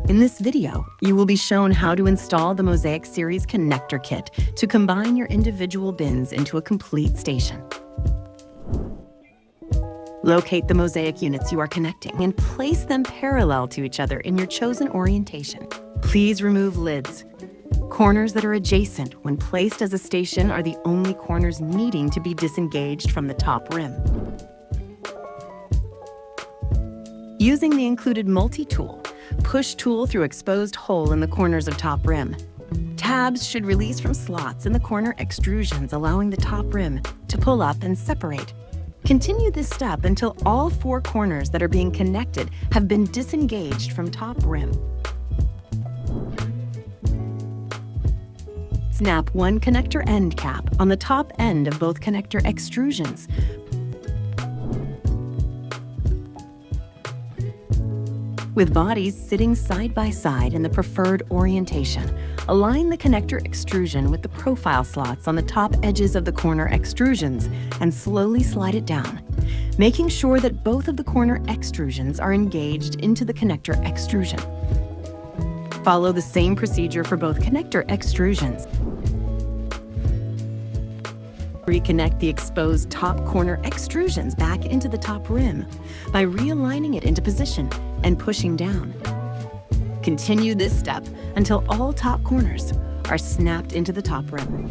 In this video, you will be shown how to install the Mosaic Series connector kit to combine your individual bins into a complete station. Locate the Mosaic units you are connecting and place them parallel to each other in your chosen orientation. Please remove lids. Corners that are adjacent when placed as a station are the only corners needing to be disengaged from the top rim. Using the included multi-tool, push tool through exposed hole in the corners of top rim. Tabs should release from slots in the corner extrusions, allowing the top rim to pull up and separate. Continue this step until all 4 corners that are being connected have been disengaged from top rim. Snap one connector end cap on the top end of both connector extrusions. With bodies sitting side by side in the preferred orientation, align the connector extrusion with the profile slots on the top edges of the corner extrusions and slowly slide it down, making sure that both of the corner extrusions are engaged into the connector extrusion. Follow the same procedure for both connector extrusions. Reconnect the exposed top corner extrusions back into the top rim by realigning it into position and pushing down. Continue this step until all top corners are snapped into the top rim.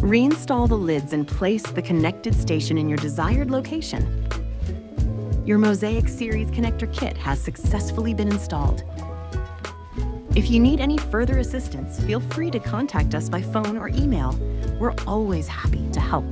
Reinstall the lids and place the connected station in your desired location. Your Mosaic Series connector kit has successfully been installed. If you need any further assistance, feel free to contact us by phone or email. We're always happy to help.